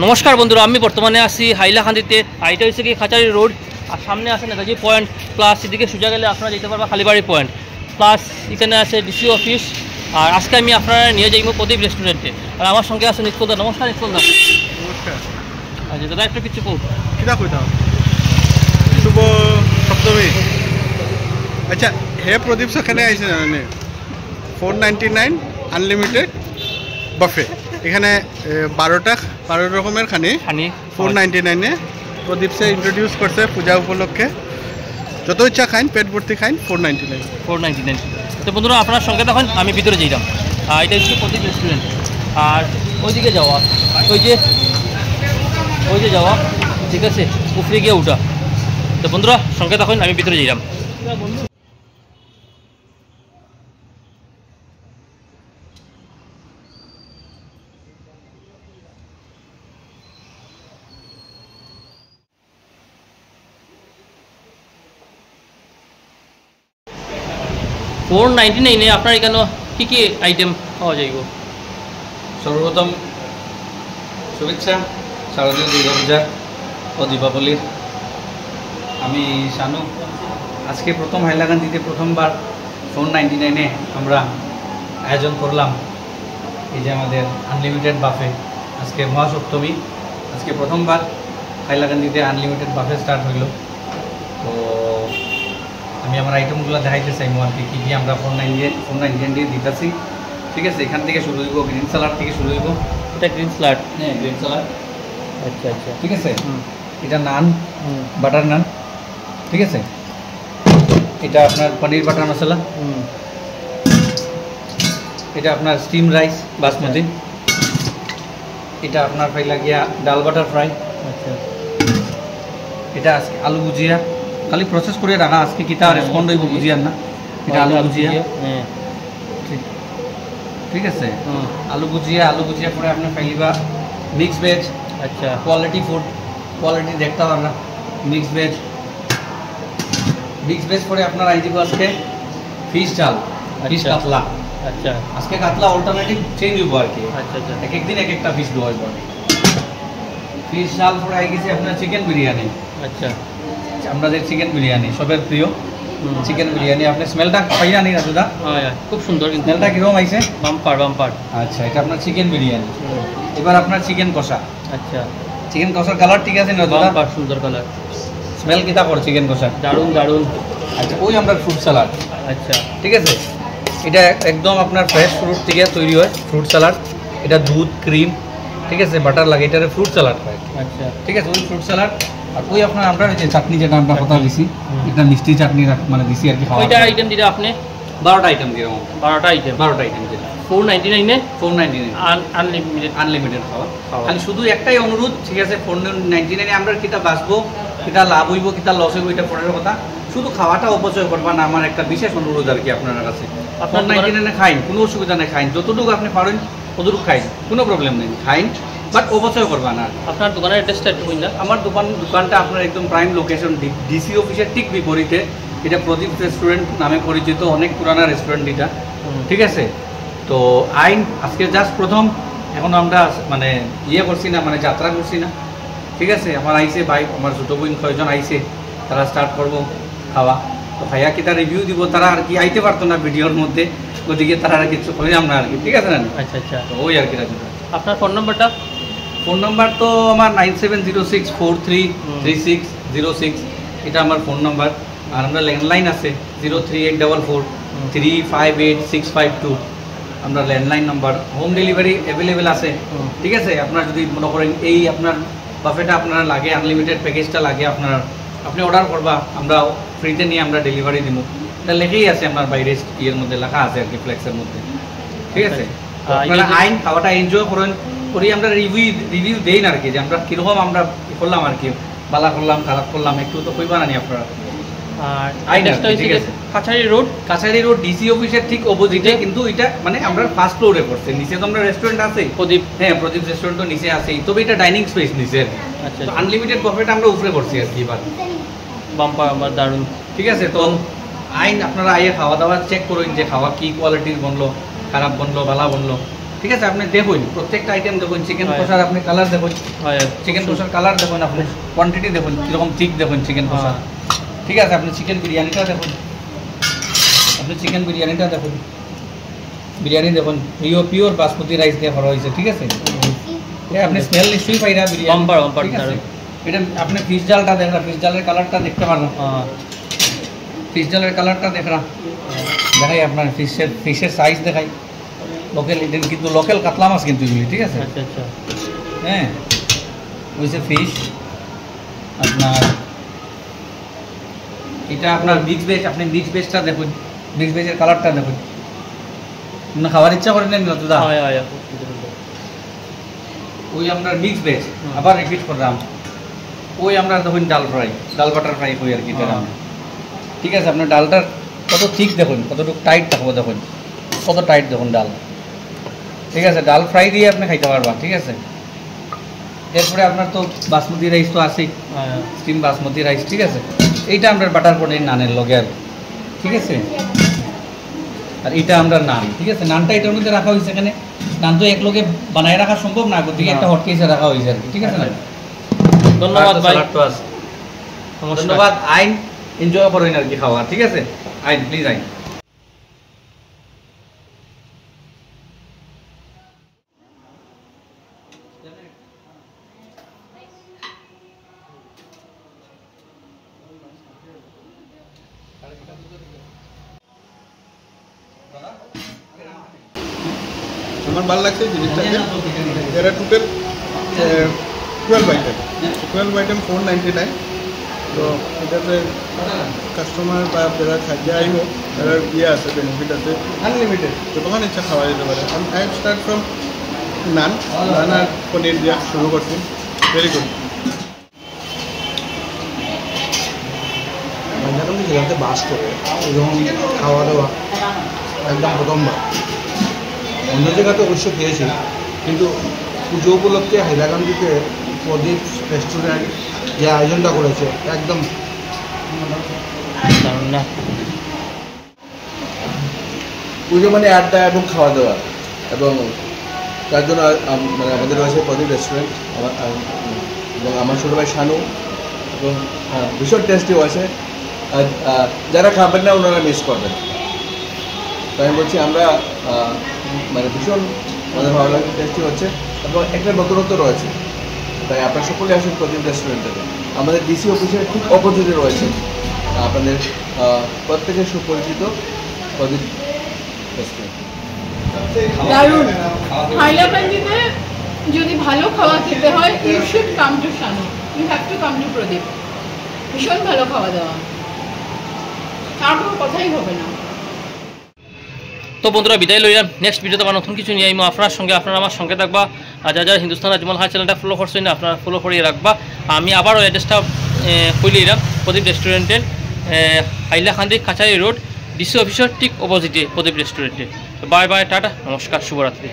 নমস্কার বন্ধুরা, আমি বর্তমানে আছি হাইলাকান্দিতে। এটা হচ্ছে কি খাঁচারি রোড, আর সামনে আছে নেতাজি পয়েন্ট, প্লাস এদিকে সোজা গেলে আপনারা যেতে পারবেন খালিবাড়ি পয়েন্ট, প্লাস এখানে আছে ডিসি অফিস। আর আজকে আমি আপনারা নিয়ে যাইব প্রদীপ রেস্টুরেন্টে, আর আমার সঙ্গে আছে নিৎপল দা। নমস্কার নিৎপল দা। নমস্কার। আচ্ছা দাদা, একটু কিছু কো কিনা কইতাম শুভ সপ্তমী। আচ্ছা হে প্রদীপ সেখানে আইছে জানেন 499 আনলিমিটেড বাফে। এখানে 12 রকমের খানি 499 প্রদীপ সে ইন্ট্রোডিউস করছে পূজা উপলক্ষে। যত ইচ্ছা খাইন, পেট ভর্তি খাইন। 499। তো বন্ধুরা আপনার সঙ্গে তখন আমি ভিতরে যাইলাম। এটা হচ্ছে প্রদীপ রেস্টুরেন্ট, আর ওইদিকে যাওয়া ওই যে যাওয়া, ঠিক আছে, উপরে গিয়ে উঠা। তো বন্ধুরা সঙ্গে তখন আমি ভিতরে যাইলাম। 499 আপনার এখানে কী কী আইটেম পাওয়া যাইব? সর্বপ্রথম শুভেচ্ছা শারদীয় দুর্গাপূজা ও দীপাবলির। আমি শানু। আজকে প্রথম হাইলাকান্দিতে প্রথমবার 499 আমরা আয়োজন করলাম। এই যে আমাদের আনলিমিটেড বাফে, আজকে মহাসপ্তমী, আজকে প্রথমবার হাইলাকান্দিতে আনলিমিটেড বাফে স্টার্ট হইল। তো আমি আমার আইটেমগুলো দেখাইতে চাইবো আর কি কী আমরা 499 দিয়ে দিতেছি। ঠিক আছে, এখান থেকে শুরু হইব, গ্রিন স্যালাড থেকে শুরু হইব। এটা গ্রিন স্যালাড? হ্যাঁ, গ্রিন স্যালাড। আচ্ছা আচ্ছা, ঠিক আছে। এটা নান, বাটার নান। ঠিক আছে, এটা আপনার পনির বাটার মশলা। এটা আপনার স্টিম রাইস বাসমতি। এটা আপনার পাইলা গিয়া ডাল বাটার ফ্রাই। আচ্ছা, এটা আজকে আলু ভুজিয়া, খালি প্রসেস করে রাখা। আজকে কিতা রেসপন্ড হইব ভুজিয়ার না, এটা আলু ভুজিয়া। হ্যাঁ, ঠিক আছে। আলু ভুজিয়া পরে আপনার পাইলিবা মিক্স ভেজ। আচ্ছা, কোয়ালিটি ফুড, কোয়ালিটি দেখতে পারবেন। মিক্স ভেজ পরে আপনার আই দিব আজকে ফিশ চাল, ফিশ কাতলা। আচ্ছা, আজকে কাতলা অল্টারনেটিভ চেঞ্জ হইব আর কি। আচ্ছা আচ্ছা, এক একদিন এক একটা ফিশ দেওয়া হইব। ফিশ চাল পরে আই গেছে আপনার চিকেন বিরিয়ানি। আচ্ছা, আমাদের চিকেন বিরিয়ানি সবের প্রিয় চিকেন বিরিয়ানি। আপনি স্মেলটা পাইয়া নি দাদা? হ্যাঁ, খুব সুন্দর। স্মেলটা কিরকম আইছে? বাম্পার। আচ্ছা, এটা আপনার চিকেন বিরিয়ানি। এবার আপনার চিকেন কষা। আচ্ছা, চিকেন কষার কালার ঠিক আছে না দাদা? বাম্পার, সুন্দর কালার। স্মেল কিতা করে চিকেন কষা? দারুণ। আচ্ছা, ওই আমরা ফ্রুট স্যালাড। আচ্ছা, ঠিক আছে, এটা একদম আপনার ফ্রেশ ফ্রুট থেকে তৈরি হয় ফ্রুট স্যালাড। এটা দুধ, ক্রিম, ঠিক আছে, বাটার লাগে, এটারে ফ্রুট স্যালাড হয়। আচ্ছা, ঠিক আছে, ওই ফ্রুট স্যালাড। আর ওই আপনার আমরা যে চাটনি, যেটা আমরা কথা দিছি, এটা মিষ্টি চাটনি মানে দিছি আর কি। ওইটা আইটেম দিলে আপনি 12টা আইটেম দিলাম। 12টা আইটেম দিলাম 499 আনলিমিটেড খাওয়া। খালি শুধু একটাই অনুরোধ, ঠিক আছে, 499 আমরা কিটা বাঁচবো, কিটা লাভ হইব, কিটা লস হইব, এটা পরের কথা। শুধু খাওয়াটা অপচয় করবা না, আমার একটা বিশেষ অনুরোধ আর কি আপনার কাছে। 499 খাইন, কোনো অসুবিধা নেই, খাইন যতটুকু আপনি পারেন ততটুকু খাইন, কোনো প্রবলেম নেই, খাইন, বাট অপচয় করবা না। আপনার দোকানের অ্যাড্রেসটা একটু বলুন। আমার দোকানটা আপনার একদম প্রাইম লোকেশন, ডিসি অফিসের ঠিক বিপরীতে। এটা প্রদীপ রেস্টুরেন্ট নামে পরিচিত, অনেক পুরানা রেস্টুরেন্ট এটা। ঠিক আছে, তো আজকে জাস্ট প্রথম, এখন আমরা মানে করছি না, মানে যাত্রা করছি না। ঠিক আছে, আমার আইসে ভাই, আমার ছোটো বোন কয়েকজন আইসে, তারা স্টার্ট করবো খাওয়া। তো ভাইয়া কি তার রিভিউ দিব, তারা আর কি আইতে পারতো না ভিডিওর মধ্যে, ওদিকে তারা আর কিছু করলাম না আর কি। ঠিক আছে না? আচ্ছা, তো ওই আর কি। আপনার ফোন নাম্বারটা? ফোন নাম্বার তো আমার 9706433606, এটা আমার ফোন নাম্বার। আর আমরা ল্যান্ডলাইন আছে 03844358652, আমরা landline number. Home delivery available আছে। ঠিক আছে, আপনার যদি মনে করেন এই আপনার বাফেটা আপনার লাগে, আনলিমিটেড প্যাকেজটা লাগে, আপনি অর্ডার করবা, আমরা ফ্রিতে নিয়ে আমরা ডেলিভারি দিব। এটা লেখেই আছে আপনার বাইরে ইয়ের মধ্যে লেখা আছে আর কি, ফ্লেক্সের মধ্যে। ঠিক আছে, আপনারা খাওয়াটা এনজয় করি আমরা রিভিউ দেই না আর কি, যে আমরা কীরকম আমরা করলাম আর কি, বালা করলাম, খারাপ করলাম, একটু তো কইবা না নি আপনারা। আর ঠিক আছে, কাছারি রোড ডিসি অফিসের ঠিক অপোজিটে, কিন্তু এটা মানে আমরা ফার্স্ট ফ্লোরে করছি। নিচে তো আমরা রেস্টুরেন্ট আছে প্রদীপ, হ্যাঁ প্রদীপ রেস্টুরেন্ট তো নিচে আছেই, তবে এটা ডাইনিং স্পেস নিচে। আচ্ছা, আনলিমিটেড বাফেট আমরা উপরে করছি আর কি। এবার বাম্পার, আমার দারুণ। ঠিক আছে, তো আপনারা আইয়ে খাওয়া দাওয়া চেক করুন যে খাওয়া কি কোয়ালিটির বনলো, খারাপ বনলো, ভালো বনলো। ঠিক আছে আপনি দেখুন প্রত্যেকটা আইটেম দেখুন চিকেন কষার আপনি কালার দেখুন চিকেন কষার কালার দেখুন আপনি কোয়ান্টিটি দেখুন কীরকম ঠিক দেখুন চিকেন কষা ঠিক আছে আপনি চিকেন বিরিয়ানিটা দেখুন আপনি চিকেন বিরিয়ানিটা দেখুন বিরিয়ানি দেখুন পিওর বাসমতি রাইস দিয়ে করা হয়েছে ঠিক আছে আপনি স্মেল নিশ্চয়ই পাই না বিরিয়ানি ঠিক আছে এটা আপনি ফিশ জালটা দেখরা ফিশ জালের কালারটা দেখতে পারেন ফিশ জালের কালারটা দেখরা দেখাই আপনার ফিশের সাইজ দেখাই লোকাল এটা কিন্তু লোকাল কাতলা মাছ কিন্তু এগুলি ঠিক আছে আচ্ছা আচ্ছা হ্যাঁ ওইসে ফিশ আপনার এটা আপনার মিক্স ভেজ আপনি মিক্স ভেজটা দেখুন মিক্স ভেজের কালারটা দেখুন না খাওয়ার ইচ্ছা করেন না দাদা ওই আমরা মিক্স ভেজ আবার রিপিট করলাম ওই আমরা দেখুন ডাল বাটার ফ্রাই করি আর কি ঠিক আছে আপনার ডালটার কত ঠিক দেখুন কতটুকু টাইট থাকবো দেখুন কত টাইট দেখুন ডাল ঠিক আছে ডাল ফ্রাই দিয়ে আপনি খাইতে পারবা ঠিক আছে এরপরে আপনার তো বাসমতি রাইস তো আছেই স্টিম বাসমতি রাইস ঠিক আছে এইটা আমরা বাটার পনির নানের লগে আর ঠিক আছে আর এটা আমরা নান ঠিক আছে নানটা এটার মধ্যে রাখা হয়েছে এখানে নান তো এক লগে বানায় রাখা সম্ভব না গতিকে একটা হট কেসে রাখা হয়েছে আর কি ঠিক আছে না ধন্যবাদ ভাই ধন্যবাদ আইন এনজয় করেন আর কি খাওয়া ঠিক আছে আইন প্লিজ আইন আমার ভালো লাগছে জিনিসটাকে এরা টোটাল 12 আইটেম 499 তো এটাতে কাস্টমার বা যারা খাদ্য আইব তারা ইয়ে আছে বেনিফিট আছে আনলিমিটেড যতক্ষণ ইচ্ছা খাওয়া যেতে পারে আই স্টার্ট ফ্রম নান আর পনির দিয়ে শুরু করছি ভেরি গুড মহিলাকান্দি জেলাতে বাস করে এবং খাওয়া দাওয়া একদম প্রথমবার অন্য জায়গাতে অবশ্য খেয়েছি কিন্তু পুজো উপলক্ষে হাইলাকান্দিতে প্রদীপ রেস্টুরেন্ট যে আয়োজনটা করেছে একদম না পুজো মানে আড্ডা এবং খাওয়া দাওয়া এবং তার জন্য মানে আমাদের রয়েছে প্রদীপ রেস্টুরেন্ট এবং আমার ছোটো ভাই শানু এবং ভীষণ টেস্টিও আছে আর যারা খাবেন না ওনারা মিস করবেন তাই আমি বলছি আমরা মানে ভীষণ আমাদের ভালো লাগে টেস্টি হচ্ছে এবং একটা নতুনত্ব রয়েছে তাই আপনারা সকলে আসেন প্রদীপ রেস্টুরেন্টে আমাদের ডিসি অফিসের ঠিক অপোজিটে রয়েছে আপনাদের প্রত্যেকের সুপরিচিত প্রদীপ রেস্টুরেন্ট দারুণ হাইলাকান্দিতে যদি ভালো খাওয়া খেতে হয় you should come to Shanu you have to come to Pradip ভীষণ ভালো খাওয়া দাওয়া তার কোনো কথাই হবে না তো বন্ধুরা বিদায় লইলাম নেক্সট ভিডিওতে আবার নতুন কিছু নিয়ে আইমো আপনার সঙ্গে আপনারা আমার সঙ্গে থাকবা আর যারা যারা হিন্দুস্তান আজমল হাই চ্যানেলটা ফলো করছেন না আপনারা ফলো করিয়ে রাখবা আমি আবারও অ্যাড্রেসটা খুলে দিলাম প্রদীপ রেস্টুরেন্টের হাইলাকান্দি কাছারি রোড ডিসি অফিসের ঠিক অপোজিটে প্রদীপ রেস্টুরেন্টে বাই বাই টাটা নমস্কার শুভরাত্রি।